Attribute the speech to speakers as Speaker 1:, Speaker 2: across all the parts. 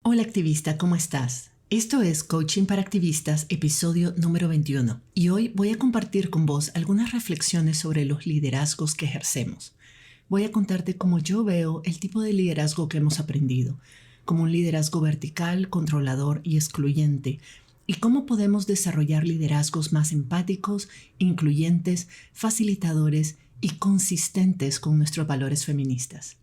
Speaker 1: Hola activista, ¿cómo estás? Esto es Coaching para Activistas, episodio número 21, y hoy voy a compartir con vos algunas reflexiones sobre los liderazgos que ejercemos. Voy a contarte cómo yo veo el tipo de liderazgo que hemos aprendido, como un liderazgo vertical, controlador y excluyente, y cómo podemos desarrollar liderazgos más empáticos, incluyentes, facilitadores y consistentes con nuestros valores feministas.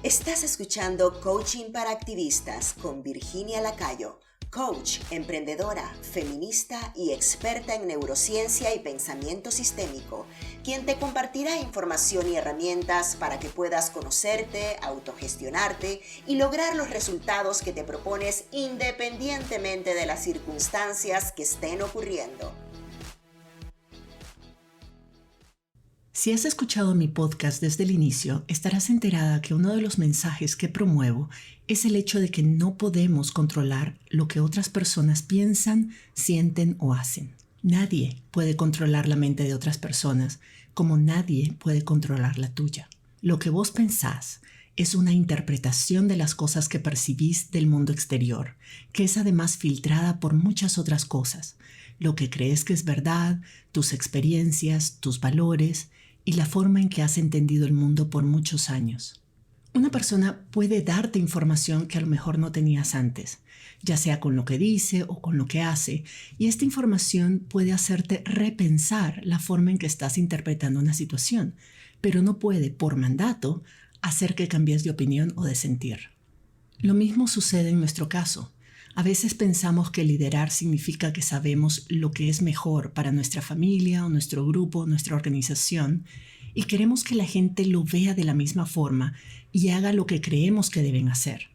Speaker 2: Estás escuchando Coaching para Activistas con Virginia Lacayo, coach, emprendedora, feminista y experta en neurociencia y pensamiento sistémico, quien te compartirá información y herramientas para que puedas conocerte, autogestionarte y lograr los resultados que te propones independientemente de las circunstancias que estén ocurriendo.
Speaker 1: Si has escuchado mi podcast desde el inicio, estarás enterada que uno de los mensajes que promuevo es el hecho de que no podemos controlar lo que otras personas piensan, sienten o hacen. Nadie puede controlar la mente de otras personas, como nadie puede controlar la tuya. Lo que vos pensás es una interpretación de las cosas que percibís del mundo exterior, que es además filtrada por muchas otras cosas. Lo que crees que es verdad, tus experiencias, tus valores y la forma en que has entendido el mundo por muchos años. Una persona puede darte información que a lo mejor no tenías antes, ya sea con lo que dice o con lo que hace, y esta información puede hacerte repensar la forma en que estás interpretando una situación, pero no puede, por mandato, hacer que cambies de opinión o de sentir. Lo mismo sucede en nuestro caso. A veces pensamos que liderar significa que sabemos lo que es mejor para nuestra familia o nuestro grupo, nuestra organización, y queremos que la gente lo vea de la misma forma y haga lo que creemos que deben hacer.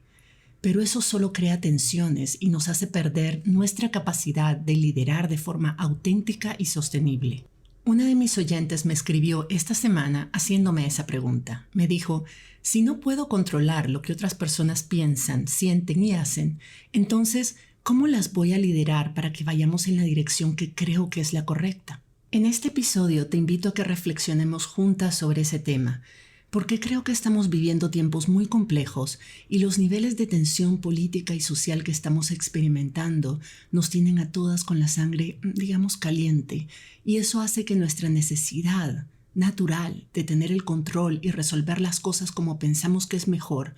Speaker 1: Pero eso solo crea tensiones y nos hace perder nuestra capacidad de liderar de forma auténtica y sostenible. Una de mis oyentes me escribió esta semana haciéndome esa pregunta. Me dijo, si no puedo controlar lo que otras personas piensan, sienten y hacen, entonces, ¿cómo las voy a liderar para que vayamos en la dirección que creo que es la correcta? En este episodio te invito a que reflexionemos juntas sobre ese tema, porque creo que estamos viviendo tiempos muy complejos y los niveles de tensión política y social que estamos experimentando nos tienen a todas con la sangre, digamos, caliente, y eso hace que nuestra necesidad natural de tener el control y resolver las cosas como pensamos que es mejor,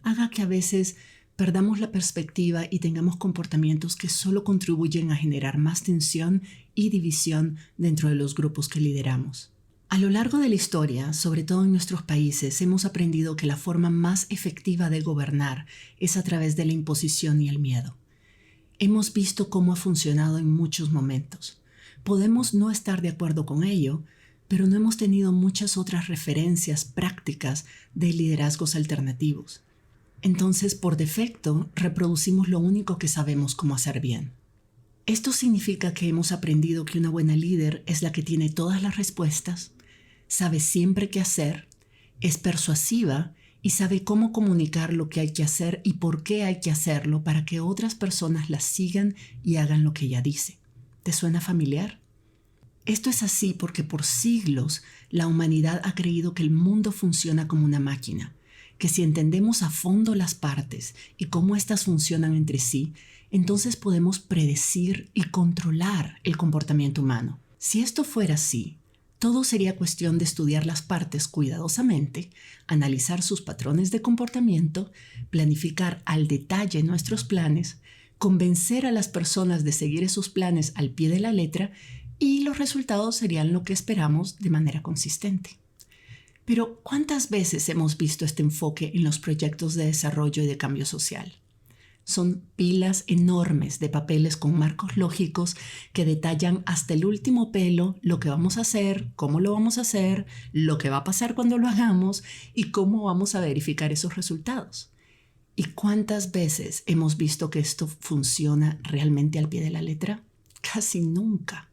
Speaker 1: haga que a veces perdamos la perspectiva y tengamos comportamientos que solo contribuyen a generar más tensión y división dentro de los grupos que lideramos. A lo largo de la historia, sobre todo en nuestros países, hemos aprendido que la forma más efectiva de gobernar es a través de la imposición y el miedo. Hemos visto cómo ha funcionado en muchos momentos. Podemos no estar de acuerdo con ello, pero no hemos tenido muchas otras referencias prácticas de liderazgos alternativos. Entonces, por defecto, reproducimos lo único que sabemos cómo hacer bien. Esto significa que hemos aprendido que una buena líder es la que tiene todas las respuestas, sabe siempre qué hacer, es persuasiva y sabe cómo comunicar lo que hay que hacer y por qué hay que hacerlo para que otras personas la sigan y hagan lo que ella dice. ¿Te suena familiar? Esto es así porque por siglos la humanidad ha creído que el mundo funciona como una máquina, que si entendemos a fondo las partes y cómo éstas funcionan entre sí, entonces podemos predecir y controlar el comportamiento humano. Si esto fuera así, todo sería cuestión de estudiar las partes cuidadosamente, analizar sus patrones de comportamiento, planificar al detalle nuestros planes, convencer a las personas de seguir esos planes al pie de la letra y los resultados serían lo que esperamos de manera consistente. Pero, ¿cuántas veces hemos visto este enfoque en los proyectos de desarrollo y de cambio social? Son pilas enormes de papeles con marcos lógicos que detallan hasta el último pelo lo que vamos a hacer, cómo lo vamos a hacer, lo que va a pasar cuando lo hagamos y cómo vamos a verificar esos resultados. ¿Y cuántas veces hemos visto que esto funciona realmente al pie de la letra? Casi nunca.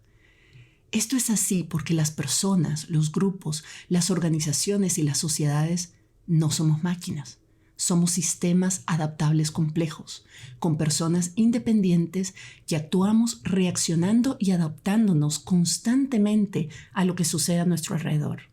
Speaker 1: Esto es así porque las personas, los grupos, las organizaciones y las sociedades no somos máquinas. Somos sistemas adaptables complejos, con personas independientes que actuamos reaccionando y adaptándonos constantemente a lo que sucede a nuestro alrededor.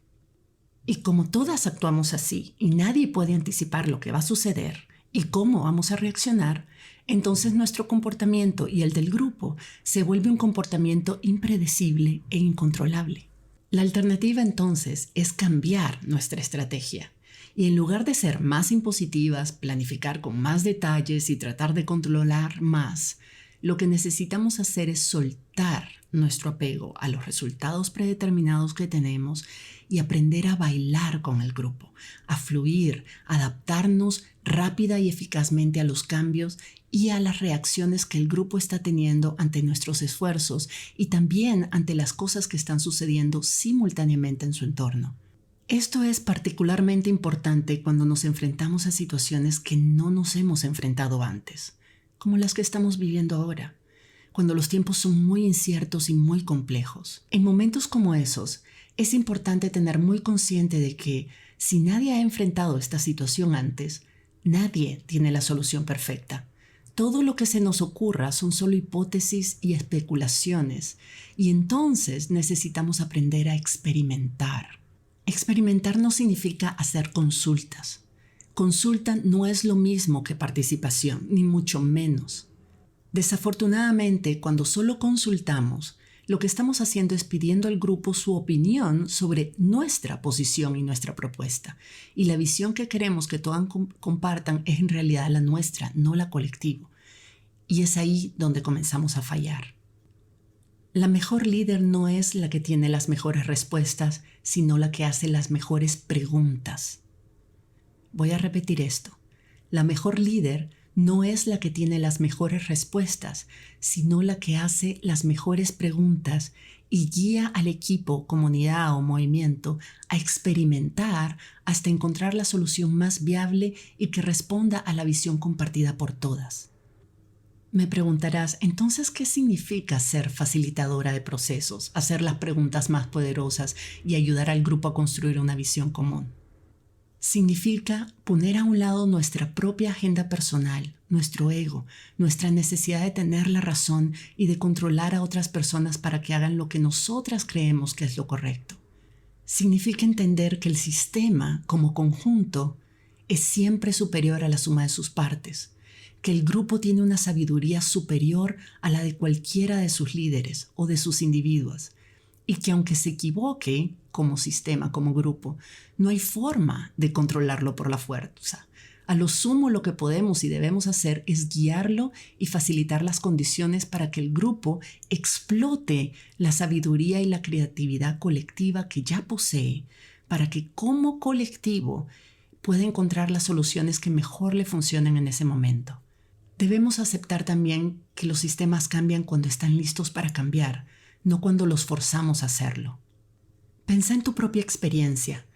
Speaker 1: Y como todas actuamos así y nadie puede anticipar lo que va a suceder y cómo vamos a reaccionar, entonces nuestro comportamiento y el del grupo se vuelve un comportamiento impredecible e incontrolable. La alternativa entonces es cambiar nuestra estrategia y en lugar de ser más impositivas, planificar con más detalles y tratar de controlar más, lo que necesitamos hacer es soltar nuestro apego a los resultados predeterminados que tenemos y aprender a bailar con el grupo, a fluir, adaptarnos rápida y eficazmente a los cambios y a las reacciones que el grupo está teniendo ante nuestros esfuerzos y también ante las cosas que están sucediendo simultáneamente en su entorno. Esto es particularmente importante cuando nos enfrentamos a situaciones que no nos hemos enfrentado antes, como las que estamos viviendo ahora, cuando los tiempos son muy inciertos y muy complejos. En momentos como esos, es importante tener muy consciente de que si nadie ha enfrentado esta situación antes, nadie tiene la solución perfecta. Todo lo que se nos ocurra son solo hipótesis y especulaciones, y entonces necesitamos aprender a experimentar. Experimentar no significa hacer consultas. Consulta no es lo mismo que participación, ni mucho menos. Desafortunadamente, cuando solo consultamos, lo que estamos haciendo es pidiendo al grupo su opinión sobre nuestra posición y nuestra propuesta. Y la visión que queremos que todos compartan es en realidad la nuestra, no la colectiva. Y es ahí donde comenzamos a fallar. La mejor líder no es la que tiene las mejores respuestas, sino la que hace las mejores preguntas. Voy a repetir esto. La mejor líder no es la que tiene las mejores respuestas, sino la que hace las mejores preguntas y guía al equipo, comunidad o movimiento a experimentar hasta encontrar la solución más viable y que responda a la visión compartida por todas. Me preguntarás, entonces, ¿qué significa ser facilitadora de procesos, hacer las preguntas más poderosas y ayudar al grupo a construir una visión común? Significa poner a un lado nuestra propia agenda personal, nuestro ego, nuestra necesidad de tener la razón y de controlar a otras personas para que hagan lo que nosotras creemos que es lo correcto. Significa entender que el sistema, como conjunto, es siempre superior a la suma de sus partes, que el grupo tiene una sabiduría superior a la de cualquiera de sus líderes o de sus individuos, y que aunque se equivoque como sistema, como grupo, no hay forma de controlarlo por la fuerza. A lo sumo lo que podemos y debemos hacer es guiarlo y facilitar las condiciones para que el grupo explote la sabiduría y la creatividad colectiva que ya posee, para que como colectivo pueda encontrar las soluciones que mejor le funcionen en ese momento. Debemos aceptar también que los sistemas cambian cuando están listos para cambiar, no cuando los forzamos a hacerlo. Pensa en tu propia experiencia.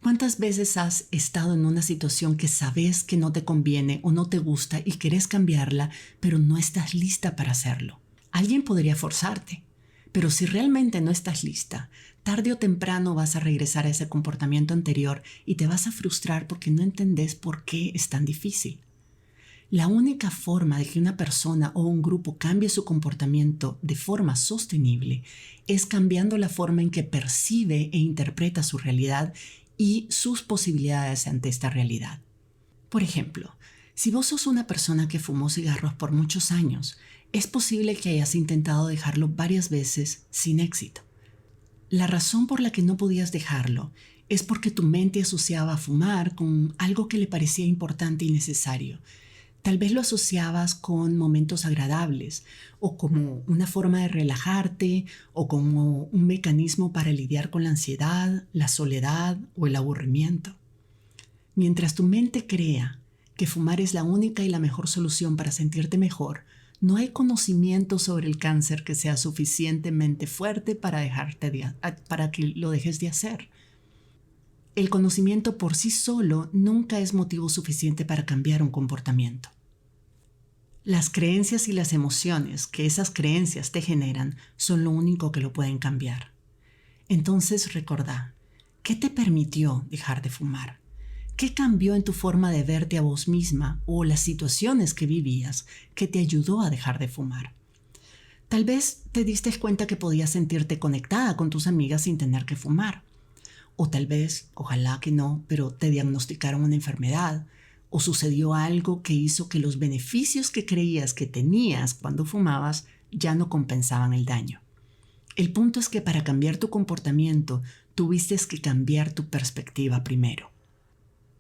Speaker 1: ¿Cuántas veces has estado en una situación que sabes que no te conviene o no te gusta y querés cambiarla, pero no estás lista para hacerlo? Alguien podría forzarte, pero si realmente no estás lista, tarde o temprano vas a regresar a ese comportamiento anterior y te vas a frustrar porque no entendés por qué es tan difícil. La única forma de que una persona o un grupo cambie su comportamiento de forma sostenible es cambiando la forma en que percibe e interpreta su realidad y sus posibilidades ante esta realidad. Por ejemplo, si vos sos una persona que fumó cigarros por muchos años, es posible que hayas intentado dejarlo varias veces sin éxito. La razón por la que no podías dejarlo es porque tu mente asociaba a fumar con algo que le parecía importante y necesario. Tal vez lo asociabas con momentos agradables o como una forma de relajarte o como un mecanismo para lidiar con la ansiedad, la soledad o el aburrimiento. Mientras tu mente crea que fumar es la única y la mejor solución para sentirte mejor, no hay conocimiento sobre el cáncer que sea suficientemente fuerte para que lo dejes de hacer. El conocimiento por sí solo nunca es motivo suficiente para cambiar un comportamiento. Las creencias y las emociones que esas creencias te generan son lo único que lo pueden cambiar. Entonces recordá, ¿qué te permitió dejar de fumar? ¿Qué cambió en tu forma de verte a vos misma o las situaciones que vivías que te ayudó a dejar de fumar? Tal vez te diste cuenta que podías sentirte conectada con tus amigas sin tener que fumar. O tal vez, ojalá que no, pero te diagnosticaron una enfermedad o sucedió algo que hizo que los beneficios que creías que tenías cuando fumabas ya no compensaban el daño. El punto es que para cambiar tu comportamiento tuviste que cambiar tu perspectiva primero.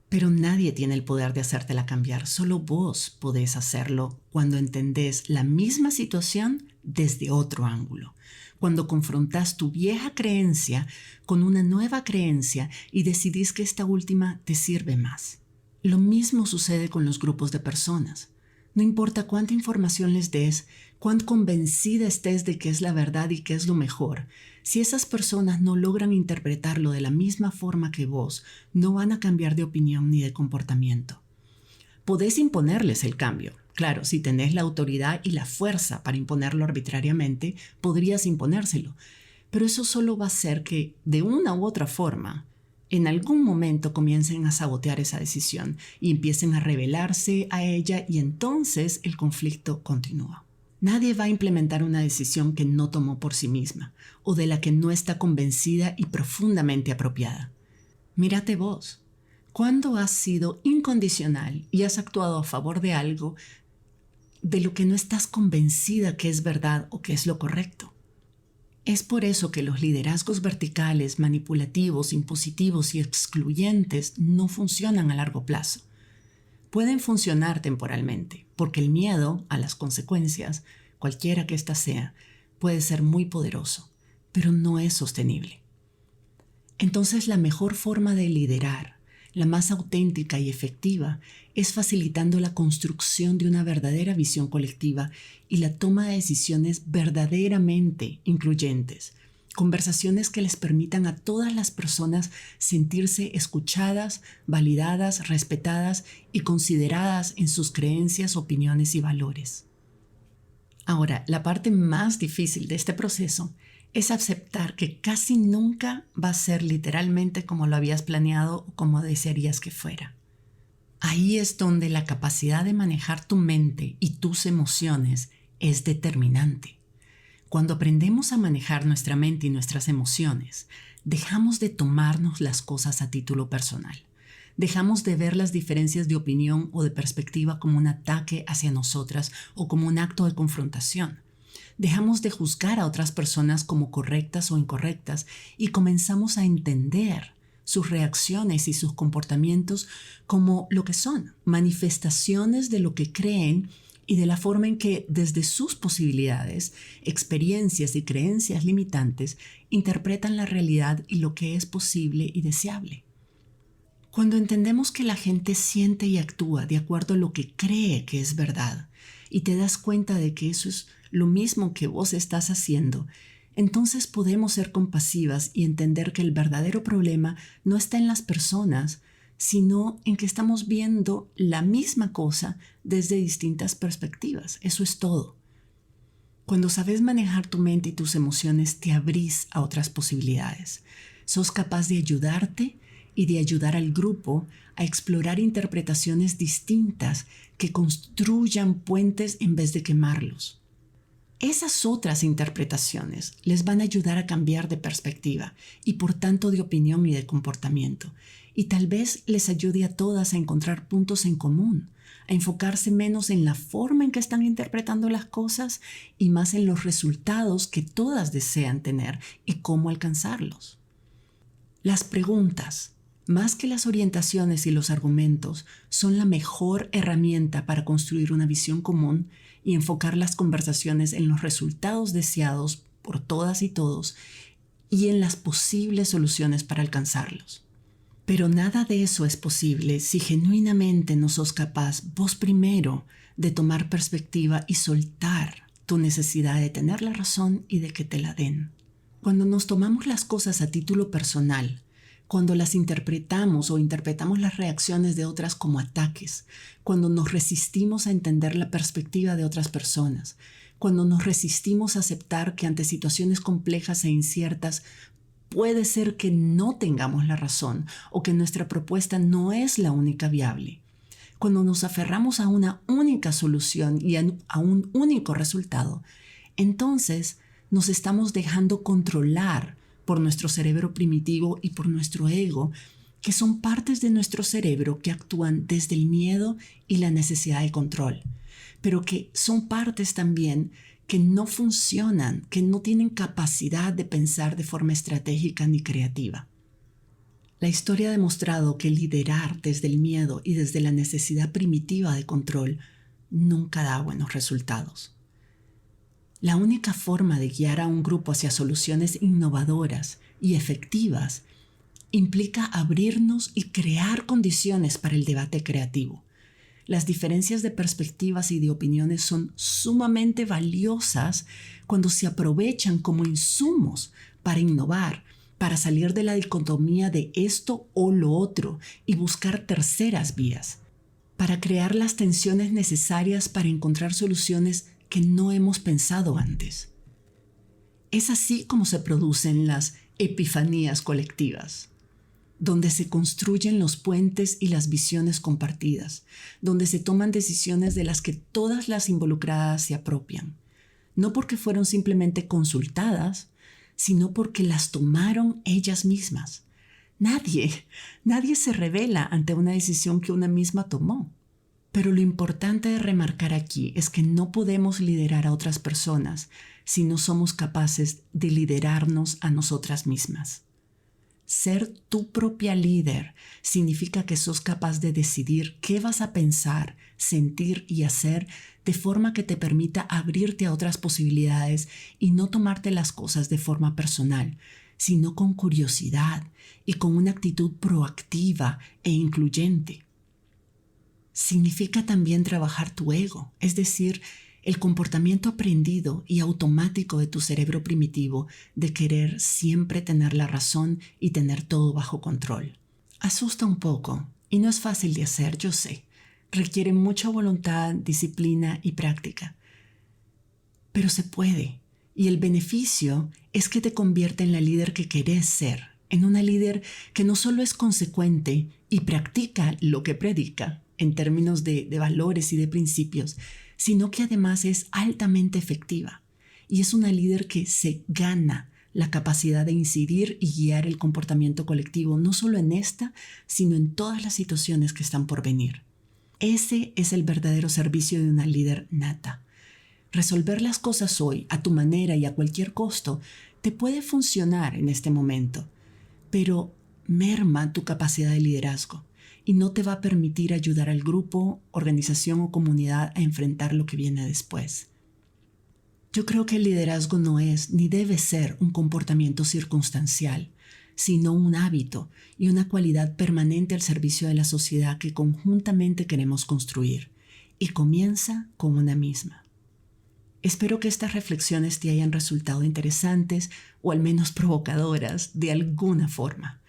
Speaker 1: Pero nadie tiene el poder de hacértela cambiar, solo vos podés hacerlo cuando entendés la misma situación desde otro ángulo. Cuando confrontás tu vieja creencia con una nueva creencia y decidís que esta última te sirve más. Lo mismo sucede con los grupos de personas. No importa cuánta información les des, cuán convencida estés de que es la verdad y que es lo mejor, si esas personas no logran interpretarlo de la misma forma que vos, no van a cambiar de opinión ni de comportamiento. Podés imponerles el cambio. Claro, si tenés la autoridad y la fuerza para imponerlo arbitrariamente, podrías imponérselo. Pero eso solo va a hacer que, de una u otra forma, en algún momento comiencen a sabotear esa decisión y empiecen a rebelarse a ella y entonces el conflicto continúa. Nadie va a implementar una decisión que no tomó por sí misma o de la que no está convencida y profundamente apropiada. Mírate vos. ¿Cuándo has sido incondicional y has actuado a favor de algo de lo que no estás convencida que es verdad o que es lo correcto? Es por eso que los liderazgos verticales, manipulativos, impositivos y excluyentes no funcionan a largo plazo. Pueden funcionar temporalmente, porque el miedo a las consecuencias, cualquiera que ésta sea, puede ser muy poderoso, pero no es sostenible. Entonces, la mejor forma de liderar, la más auténtica y efectiva, es facilitando la construcción de una verdadera visión colectiva y la toma de decisiones verdaderamente incluyentes, conversaciones que les permitan a todas las personas sentirse escuchadas, validadas, respetadas y consideradas en sus creencias, opiniones y valores. Ahora, la parte más difícil de este proceso es aceptar que casi nunca va a ser literalmente como lo habías planeado o como desearías que fuera. Ahí es donde la capacidad de manejar tu mente y tus emociones es determinante. Cuando aprendemos a manejar nuestra mente y nuestras emociones, dejamos de tomarnos las cosas a título personal. Dejamos de ver las diferencias de opinión o de perspectiva como un ataque hacia nosotras o como un acto de confrontación. Dejamos de juzgar a otras personas como correctas o incorrectas y comenzamos a entender sus reacciones y sus comportamientos como lo que son, manifestaciones de lo que creen y de la forma en que desde sus posibilidades, experiencias y creencias limitantes interpretan la realidad y lo que es posible y deseable. Cuando entendemos que la gente siente y actúa de acuerdo a lo que cree que es verdad y te das cuenta de que eso es lo mismo que vos estás haciendo, entonces podemos ser compasivas y entender que el verdadero problema no está en las personas, sino en que estamos viendo la misma cosa desde distintas perspectivas. Eso es todo. Cuando sabes manejar tu mente y tus emociones, te abrís a otras posibilidades. Sos capaz de ayudarte y de ayudar al grupo a explorar interpretaciones distintas que construyan puentes en vez de quemarlos. Esas otras interpretaciones les van a ayudar a cambiar de perspectiva y por tanto de opinión y de comportamiento. Y tal vez les ayude a todas a encontrar puntos en común, a enfocarse menos en la forma en que están interpretando las cosas y más en los resultados que todas desean tener y cómo alcanzarlos. Las preguntas, más que las orientaciones y los argumentos, son la mejor herramienta para construir una visión común y enfocar las conversaciones en los resultados deseados por todas y todos y en las posibles soluciones para alcanzarlos. Pero nada de eso es posible si genuinamente no sos capaz vos primero de tomar perspectiva y soltar tu necesidad de tener la razón y de que te la den. Cuando nos tomamos las cosas a título personal, cuando las interpretamos o interpretamos las reacciones de otras como ataques, cuando nos resistimos a entender la perspectiva de otras personas, cuando nos resistimos a aceptar que ante situaciones complejas e inciertas puede ser que no tengamos la razón o que nuestra propuesta no es la única viable, cuando nos aferramos a una única solución y a un único resultado, entonces nos estamos dejando controlar por nuestro cerebro primitivo y por nuestro ego, que son partes de nuestro cerebro que actúan desde el miedo y la necesidad de control, pero que son partes también que no funcionan, que no tienen capacidad de pensar de forma estratégica ni creativa. La historia ha demostrado que liderar desde el miedo y desde la necesidad primitiva de control nunca da buenos resultados. La única forma de guiar a un grupo hacia soluciones innovadoras y efectivas implica abrirnos y crear condiciones para el debate creativo. Las diferencias de perspectivas y de opiniones son sumamente valiosas cuando se aprovechan como insumos para innovar, para salir de la dicotomía de esto o lo otro y buscar terceras vías, para crear las tensiones necesarias para encontrar soluciones que no hemos pensado antes. Es así como se producen las epifanías colectivas, donde se construyen los puentes y las visiones compartidas, donde se toman decisiones de las que todas las involucradas se apropian, no porque fueron simplemente consultadas, sino porque las tomaron ellas mismas. Nadie se rebela ante una decisión que una misma tomó. Pero lo importante de remarcar aquí es que no podemos liderar a otras personas si no somos capaces de liderarnos a nosotras mismas. Ser tu propia líder significa que sos capaz de decidir qué vas a pensar, sentir y hacer de forma que te permita abrirte a otras posibilidades y no tomarte las cosas de forma personal, sino con curiosidad y con una actitud proactiva e incluyente. Significa también trabajar tu ego, es decir, el comportamiento aprendido y automático de tu cerebro primitivo de querer siempre tener la razón y tener todo bajo control. Asusta un poco y no es fácil de hacer, yo sé. Requiere mucha voluntad, disciplina y práctica. Pero se puede, y el beneficio es que te convierte en la líder que querés ser, en una líder que no solo es consecuente y practica lo que predica, en términos de valores y de principios, sino que además es altamente efectiva y es una líder que se gana la capacidad de incidir y guiar el comportamiento colectivo, no solo en esta, sino en todas las situaciones que están por venir. Ese es el verdadero servicio de una líder nata. Resolver las cosas hoy, a tu manera y a cualquier costo, te puede funcionar en este momento, pero merma tu capacidad de liderazgo y no te va a permitir ayudar al grupo, organización o comunidad a enfrentar lo que viene después. Yo creo que el liderazgo no es ni debe ser un comportamiento circunstancial, sino un hábito y una cualidad permanente al servicio de la sociedad que conjuntamente queremos construir, y comienza con una misma. Espero que estas reflexiones te hayan resultado interesantes o al menos provocadoras de alguna forma.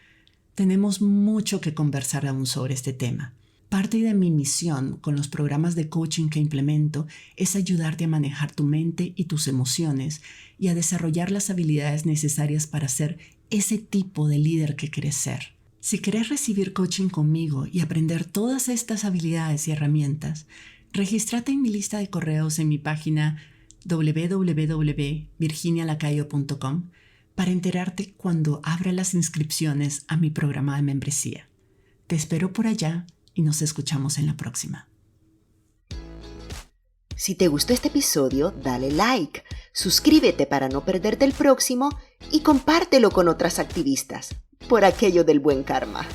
Speaker 1: Tenemos mucho que conversar aún sobre este tema. Parte de mi misión con los programas de coaching que implemento es ayudarte a manejar tu mente y tus emociones y a desarrollar las habilidades necesarias para ser ese tipo de líder que querés ser. Si querés recibir coaching conmigo y aprender todas estas habilidades y herramientas, regístrate en mi lista de correos en mi página www.virginialacayo.com para enterarte cuando abra las inscripciones a mi programa de membresía. Te espero por allá y nos escuchamos en la próxima.
Speaker 2: Si te gustó este episodio, dale like, suscríbete para no perderte el próximo y compártelo con otras activistas, por aquello del buen karma.